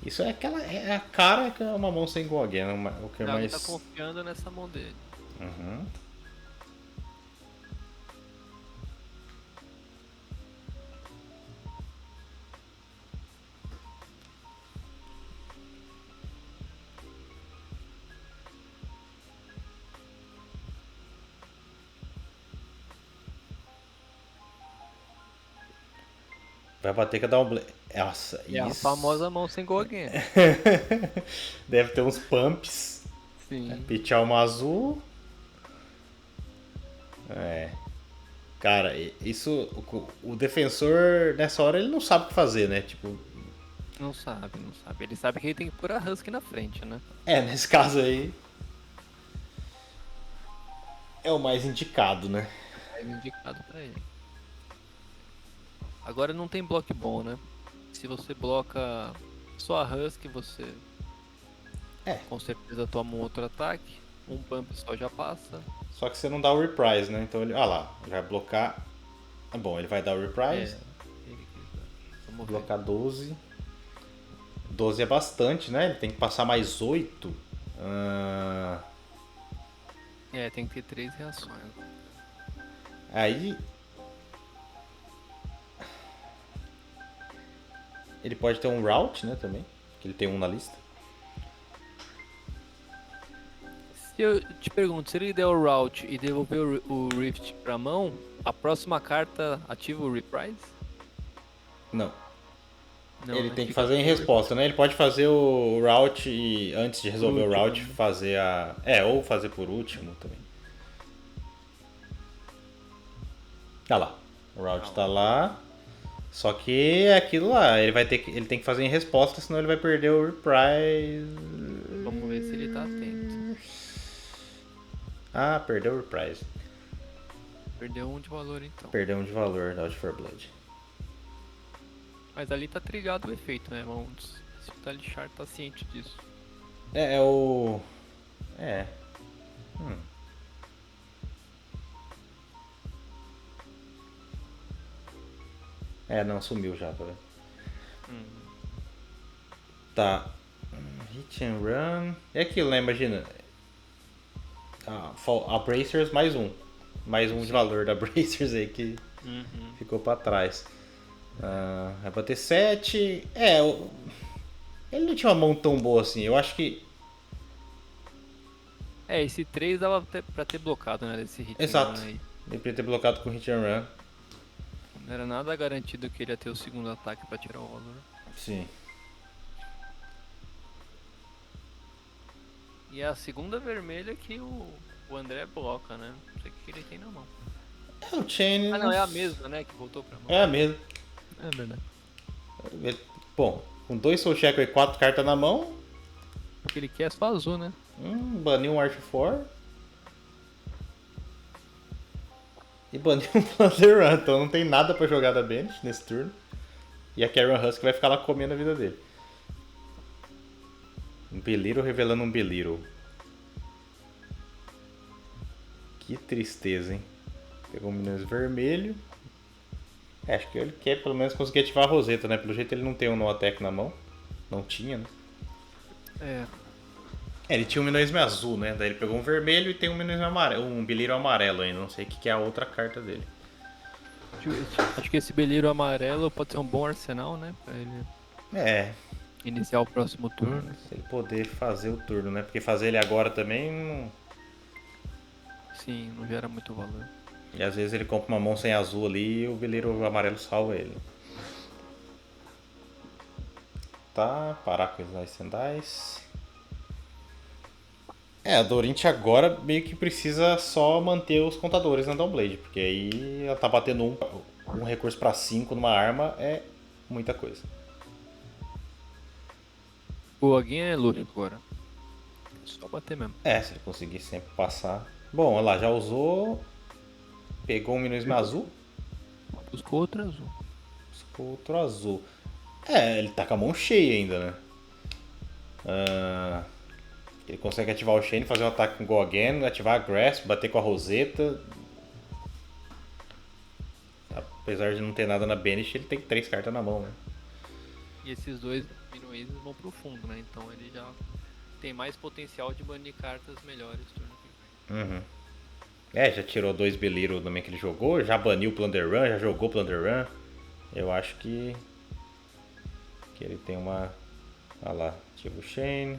[SPEAKER 1] Isso é aquela. É a cara que é uma mão sem Go Again. O que é mais.
[SPEAKER 2] Tá confiando nessa mão dele.
[SPEAKER 1] Uhum. Vai bater com a Downblade. Nossa,
[SPEAKER 2] isso. A famosa mão sem Go Again.
[SPEAKER 1] Deve ter uns pumps.
[SPEAKER 2] Sim.
[SPEAKER 1] Pitchar uma azul. Cara, isso. O defensor, nessa hora, ele não sabe o que fazer, né? Tipo.
[SPEAKER 2] Não sabe. Ele sabe que ele tem que pôr a Husky na frente, né?
[SPEAKER 1] Nesse caso aí. É o mais indicado, né?
[SPEAKER 2] É indicado pra ele. Agora não tem bloco bom, né? Se você bloca só a Husky, você com certeza toma um outro ataque. Um pump só já passa.
[SPEAKER 1] Só que você não dá o reprise, né? Então ele. Lá, ele vai blocar. Bom, ele vai dar o reprise.
[SPEAKER 2] Vamos
[SPEAKER 1] blocar 12. 12 é bastante, né? Ele tem que passar mais 8.
[SPEAKER 2] Tem que ter 3 reações.
[SPEAKER 1] Aí. Ele pode ter um route, né, também. Que ele tem um na lista.
[SPEAKER 2] Se eu te pergunto, se ele der o route e devolver o Rift pra mão, a próxima carta ativa o reprise?
[SPEAKER 1] Não. Ele tem que fazer em resposta, né? Ele pode fazer o route e antes de resolver o route fazer a... ou fazer por último também. Tá lá. O route tá lá. Só que é aquilo lá, ele tem que fazer em resposta, senão ele vai perder o reprise.
[SPEAKER 2] Vamos ver se ele tá atento.
[SPEAKER 1] Perdeu o reprise.
[SPEAKER 2] Perdeu 1 de valor então.
[SPEAKER 1] Perdeu 1 de valor da Out for Blood.
[SPEAKER 2] Mas ali tá trigado o efeito, né? Se o Talichar tá ciente disso.
[SPEAKER 1] Não, sumiu já, tá vendo? Tá. Hit and run. É aquilo, né? Imagina. A Bracers mais um. Mais um de valor da Bracers aí que ficou pra trás. Vai bater 7. Ele não tinha uma mão tão boa assim. Eu acho que.
[SPEAKER 2] Esse 3 dava pra ter bloqueado, né? Esse hit
[SPEAKER 1] Exato.
[SPEAKER 2] and run aí.
[SPEAKER 1] Deveria ter bloqueado com hit and run.
[SPEAKER 2] Não era nada garantido que ele ia ter o segundo ataque pra tirar o valor.
[SPEAKER 1] Sim.
[SPEAKER 2] E é a segunda vermelha que o André bloca, né? Não sei o que ele tem na mão.
[SPEAKER 1] O Chain...
[SPEAKER 2] não, é a mesma, né? Que voltou pra mão.
[SPEAKER 1] É a mesma.
[SPEAKER 2] É verdade.
[SPEAKER 1] Bom, com 2 Soul Shackle e 4 cartas na mão...
[SPEAKER 2] O que ele quer é só azul, né?
[SPEAKER 1] Baniu um Art 4. E baniu o Plunder Run, então não tem nada pra jogar da Banish nesse turno. E a Karen Husk vai ficar lá comendo a vida dele. Um Beliro revelando um Beliro. Que tristeza, hein? Pegou um Minions vermelho. Acho que ele quer pelo menos conseguir ativar a Roseta, né? Pelo jeito ele não tem um No Attack na mão. Não tinha, né? Ele tinha um Minions azul, né? Daí ele pegou um vermelho e tem um Minions amarelo. Um Beliro amarelo ainda. Não sei o que é a outra carta dele.
[SPEAKER 2] Acho que esse Beliro amarelo pode ser um bom arsenal, né? Pra ele iniciar o próximo turno.
[SPEAKER 1] Se ele poder fazer o turno, né? Porque fazer ele agora também não...
[SPEAKER 2] Sim, não gera muito valor.
[SPEAKER 1] E às vezes ele compra uma mão sem azul ali e o Beliro amarelo salva ele. Tá, parar com os Nice and Dice. A Dorint agora meio que precisa só manter os contadores na Downblade, porque aí ela tá batendo um recurso pra 5 numa arma é muita coisa.
[SPEAKER 2] O Aguinha é luxo agora. Só bater mesmo.
[SPEAKER 1] Se ele conseguir sempre passar. Bom, olha lá, já usou. Pegou um Minions azul.
[SPEAKER 2] Buscou outro azul.
[SPEAKER 1] Buscou outro azul. Ele tá com a mão cheia ainda, né? Ele consegue ativar o Shane, fazer um ataque com Go Again, ativar a Grasp, bater com a Roseta. Apesar de não ter nada na Banish, ele tem 3 cartas na mão, né?
[SPEAKER 2] E esses dois Minuízes vão pro fundo, né? Então ele já tem mais potencial de banir cartas melhores turno que vem.
[SPEAKER 1] Já tirou 2 Beliro também que ele jogou, já baniu o Plunder Run, já jogou Plunder Run. Eu acho que ele tem uma... Olha lá, ativa o Shane.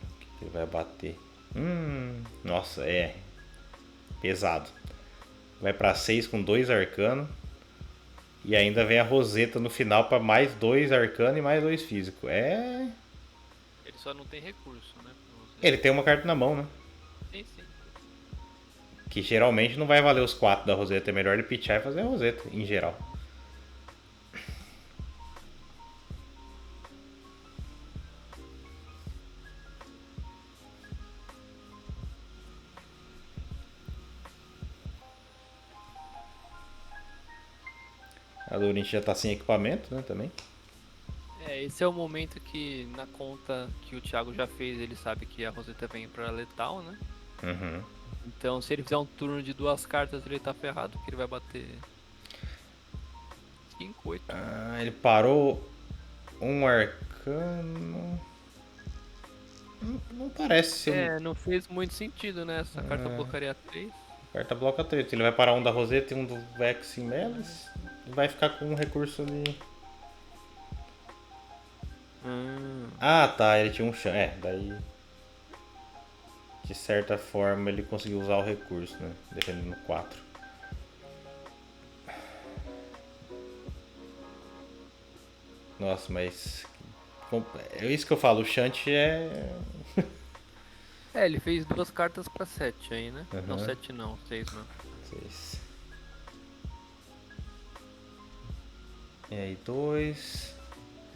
[SPEAKER 1] O que ele vai bater? Nossa, pesado. Vai pra 6 com 2 arcano. E ainda vem a Roseta no final pra mais 2 arcano e mais 2 físico.
[SPEAKER 2] Ele só não tem recurso, né?
[SPEAKER 1] Ele tem uma carta na mão, né?
[SPEAKER 2] Sim.
[SPEAKER 1] Que geralmente não vai valer os 4 da Roseta. É melhor ele pitchar e fazer a Roseta, em geral. A Dorint já tá sem equipamento, né, também.
[SPEAKER 2] Esse é o momento que na conta que o Thiago já fez, ele sabe que a Roseta vem pra letal, né? Então se ele fizer um turno de 2 cartas, ele tá ferrado, porque ele vai bater 5, 8.
[SPEAKER 1] Ele parou um arcano. Não parece ser
[SPEAKER 2] Não fez muito sentido, né? Essa carta blocaria 3.
[SPEAKER 1] A carta bloca 3. Ele vai parar um da Roseta e um do Vex em Melis. E vai ficar com um recurso ali. Tá, ele tinha um chão. Daí. De certa forma ele conseguiu usar o recurso, né? Deixando ele no 4. Nossa, mas. É isso que eu falo, o Shunt é.
[SPEAKER 2] Ele fez 2 cartas pra 7 aí, né? Não, 7 não, 6 não.
[SPEAKER 1] 6. E aí, 2.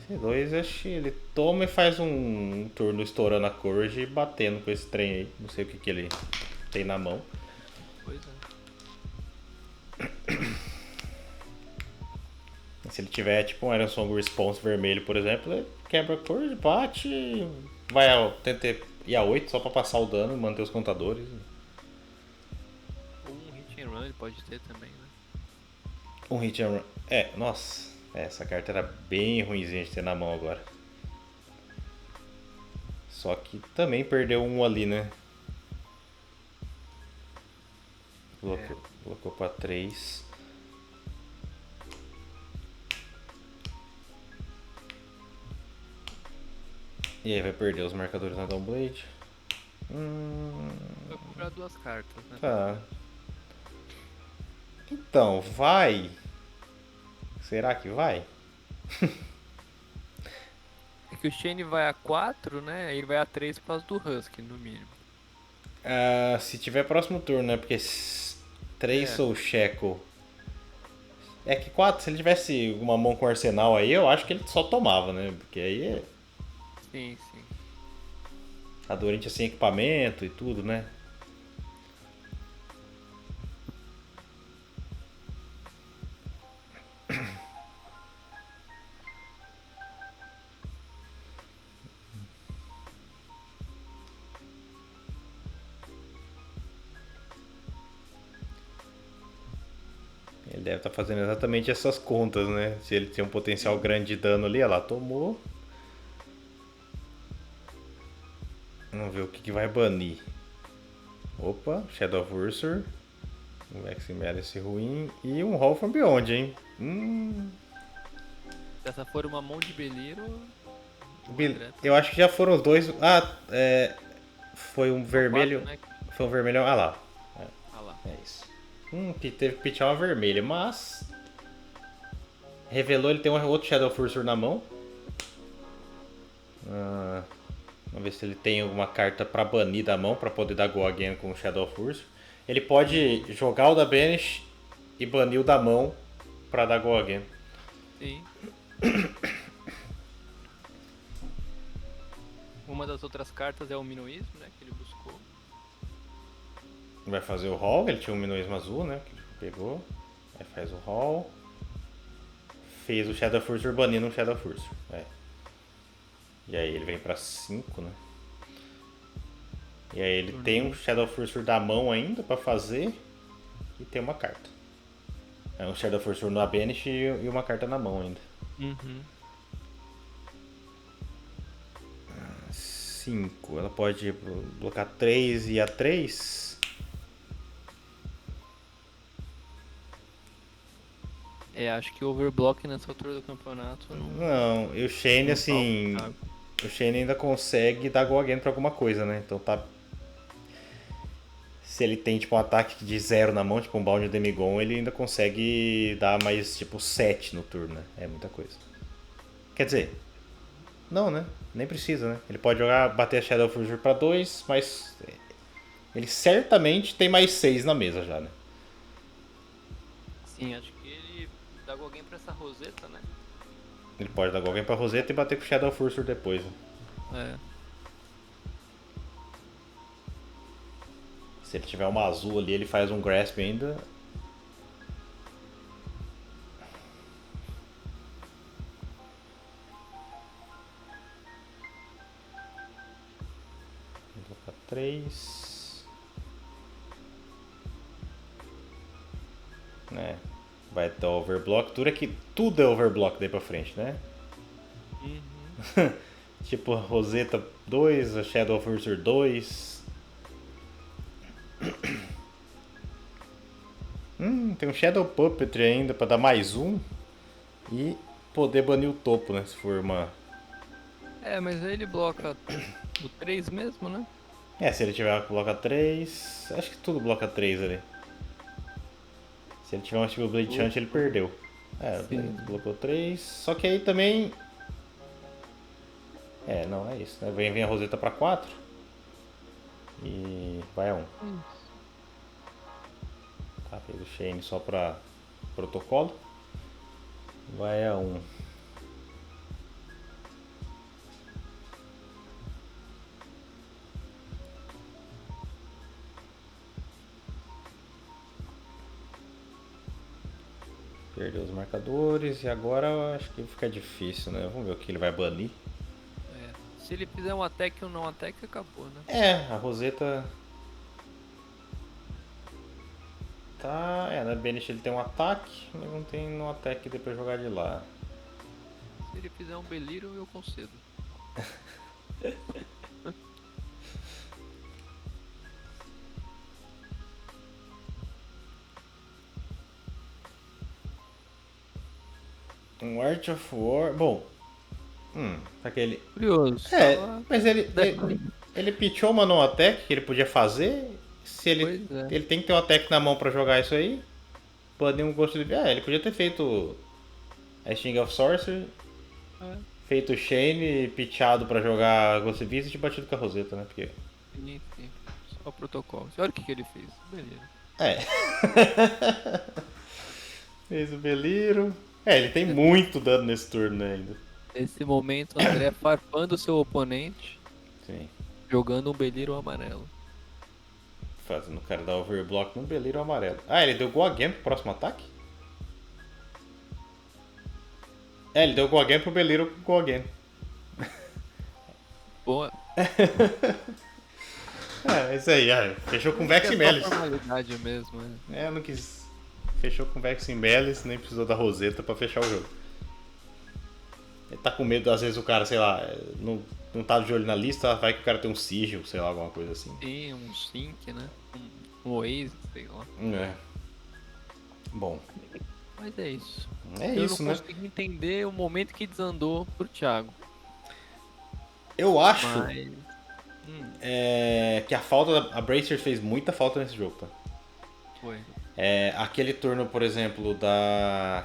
[SPEAKER 1] Esse 2, acho que ele toma e faz um turno estourando a Courage e batendo com esse trem aí. Não sei o que ele tem na mão.
[SPEAKER 2] Pois é.
[SPEAKER 1] Se ele tiver tipo um Iron Song Response vermelho, por exemplo, ele quebra a Courage, bate, tenta ir a 8 só pra passar o dano e manter os contadores.
[SPEAKER 2] Ou um hit and run ele pode ter também, né?
[SPEAKER 1] Um hit and run. Nossa. Essa carta era bem ruimzinha de ter na mão agora. Só que também perdeu um ali, né? Colocou pra 3. E aí vai perder os marcadores na Downblade.
[SPEAKER 2] Vai comprar 2 cartas, né?
[SPEAKER 1] Tá. Então, vai. Será que vai?
[SPEAKER 2] É que o Shane vai a 4, né? Ele vai a 3 por causa do Husky, no mínimo.
[SPEAKER 1] Se tiver próximo turno, né? Porque 3 Soul Shackle. É que 4, se ele tivesse uma mão com arsenal aí, eu acho que ele só tomava, né? Porque aí
[SPEAKER 2] Sim.
[SPEAKER 1] a Dorint sem equipamento e tudo, né? deve estar fazendo exatamente essas contas, né? Se ele tem um potencial grande de dano ali, ela tomou. Vamos ver o que vai banir. Opa, Shadow of Ursur. Um Maximalice ruim. E um Hall from Beyond, hein?
[SPEAKER 2] Se essa for uma mão de Beliro...
[SPEAKER 1] Eu acho que já foram os dois. Foi um vermelho.
[SPEAKER 2] 4, né?
[SPEAKER 1] Foi um vermelhão. Ah lá.
[SPEAKER 2] Ah lá.
[SPEAKER 1] É isso. Teve que pitchar uma vermelha, mas. Revelou ele tem um outro Shadow of Ursur na mão. Vamos ver se ele tem alguma carta pra banir da mão, pra poder dar Go Again com o Shadow of Ursur. Ele pode jogar o da Banish e banir o da mão pra dar Go Again.
[SPEAKER 2] Sim. Uma das outras cartas é o Minuísmo, né, que ele buscou.
[SPEAKER 1] Vai fazer o Hall, ele tinha um Minuísmo azul, né, que ele pegou. Aí faz o Hall. Fez o Shadow of Ursur banindo um Shadow of Ursur. E aí ele vem pra 5, né. E aí ele tem um Shadow of Ursur da mão ainda pra fazer. E tem uma carta. É um Shadow of Ursur na Banish e uma carta na mão ainda. 5. Ela pode blocar 3 e a 3.
[SPEAKER 2] Acho que o Overblock nessa altura do campeonato
[SPEAKER 1] Não, e o Shane assim. O Shane ainda consegue dar Go Again pra alguma coisa, né? Então tá. Se ele tem tipo um ataque de 0 na mão, tipo um Bound Demigon, ele ainda consegue dar mais tipo 7 no turno, né? É muita coisa. Quer dizer. Não, né? Nem precisa, né? Ele pode bater a Shadow of Ursur pra 2, mas ele certamente tem mais 6 na mesa já, né?
[SPEAKER 2] Sim, acho que ele dá alguém pra essa Roseta, né?
[SPEAKER 1] Ele pode dar alguém pra Roseta e bater com o Shadow of Ursur depois, né? Se ele tiver uma azul ali, ele faz um Grasp ainda. Vou colocar 3. Vai dar overblock. Tudo é overblock daí pra frente, né? Tipo a Roseta 2, a Shadow of Ursur 2. Tem um Shadow Puppetry ainda pra dar mais 1. E poder banir o topo, né? Se for uma...
[SPEAKER 2] mas aí ele bloca o 3 mesmo, né?
[SPEAKER 1] Se ele tiver bloca 3... Acho que tudo bloca 3 ali. Se ele tiver um Steel Blade Chant, ele perdeu. Ele blocou 3. Só que aí também... não, é isso, né? Vem a Roseta pra 4. E vai a 1. Tá, fez o Shane só pra protocolo. Vai a 1. Perdeu os marcadores e agora eu acho que fica difícil, né? Vamos ver o que ele vai banir.
[SPEAKER 2] Se ele fizer um attack ou não attack, acabou, né?
[SPEAKER 1] A Roseta... Tá... na Banish ele tem um ataque, mas não tem no attack depois jogar de lá.
[SPEAKER 2] Se ele fizer um Beliro, eu concedo.
[SPEAKER 1] Um Art of War... Bom... Aquele...
[SPEAKER 2] Curioso.
[SPEAKER 1] Mas ele pitchou uma no attack que ele podia fazer. Se ele tem que ter um attack na mão pra jogar isso aí. Banir um Ghost of... ele podia ter feito a Sting of Sorcery. Feito o Shane, pitchado pra jogar Ghost of Visit e batido com a Roseta, né? Porque...
[SPEAKER 2] Sim. Só o protocolo. Olha o que ele fez. Beleza.
[SPEAKER 1] Fez o Beliro. Ele tem muito dano nesse turno ainda.
[SPEAKER 2] Nesse momento, o André farpando o seu oponente.
[SPEAKER 1] Sim.
[SPEAKER 2] Jogando um Beliro amarelo.
[SPEAKER 1] Fazendo o cara dar overblock no Beliro amarelo. Ele deu Go Again pro próximo ataque? Ele deu Go Again pro Beliro com Go Again.
[SPEAKER 2] Boa.
[SPEAKER 1] Isso aí, fechou com Vex e Melis.
[SPEAKER 2] É formalidade mesmo,
[SPEAKER 1] eu não quis fechou com o Vexen Bellis, nem precisou da Rosetta pra fechar o jogo. Ele tá com medo, às vezes o cara, sei lá, não tá de olho na lista, vai que o cara tem um sigil, sei lá, alguma coisa assim.
[SPEAKER 2] Tem um sync, né? Um Oasis, sei lá.
[SPEAKER 1] É. Bom.
[SPEAKER 2] Mas é isso.
[SPEAKER 1] Eu
[SPEAKER 2] não consigo entender o momento que desandou pro Thiago.
[SPEAKER 1] Eu acho que a Bracer fez muita falta nesse jogo, tá?
[SPEAKER 2] Foi.
[SPEAKER 1] Aquele turno, por exemplo,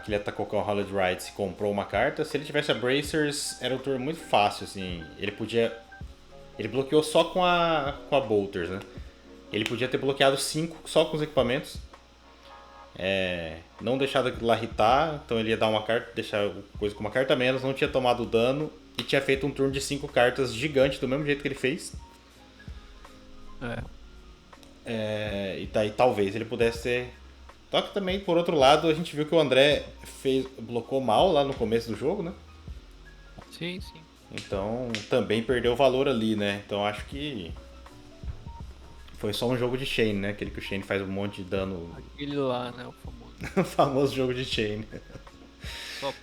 [SPEAKER 1] que ele atacou com a Hollowed Rites e comprou uma carta, se ele tivesse a Bracers, era um turno muito fácil, assim. Ele bloqueou só com a Bolters, né? Ele podia ter bloqueado 5 só com os equipamentos. Não deixado aquilo lá hitar, então ele ia dar uma carta, deixar coisa com uma carta a menos, não tinha tomado dano e tinha feito um turno de 5 cartas gigante do mesmo jeito que ele fez. E daí talvez ele pudesse ter. Só que também, por outro lado, a gente viu que o André blocou mal lá no começo do jogo, né?
[SPEAKER 2] Sim, sim.
[SPEAKER 1] Então também perdeu valor ali, né? Então acho que foi só um jogo de Chain, né? Aquele que o Chain faz um monte de dano.
[SPEAKER 2] Aquele lá, né? O famoso.
[SPEAKER 1] O famoso jogo de Chain.
[SPEAKER 2] Só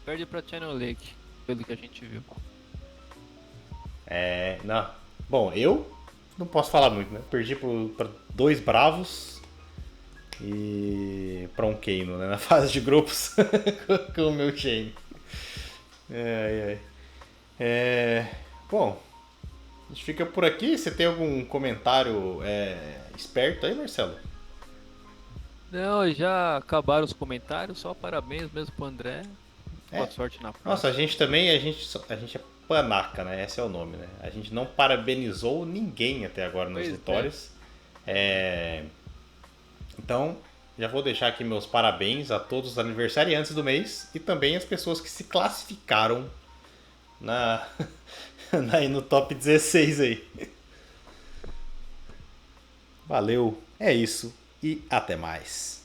[SPEAKER 2] perde pra Channel Lake, pelo que a gente viu.
[SPEAKER 1] Não. Bom, eu não posso falar muito, né? Perdi pra 2 Bravos e pra um Keino, né? Na fase de grupos com o meu Chain. Bom, a gente fica por aqui. Você tem algum comentário esperto aí, Marcelo?
[SPEAKER 2] Não, já acabaram os comentários, só parabéns mesmo pro André. Boa sorte na próxima.
[SPEAKER 1] Nossa, a gente também, a gente é panaca, né? Esse é o nome, né? A gente não parabenizou ninguém até agora nas vitórias. Então, já vou deixar aqui meus parabéns a todos os aniversariantes do mês e também as pessoas que se classificaram no top 16 aí. Valeu, é isso e até mais.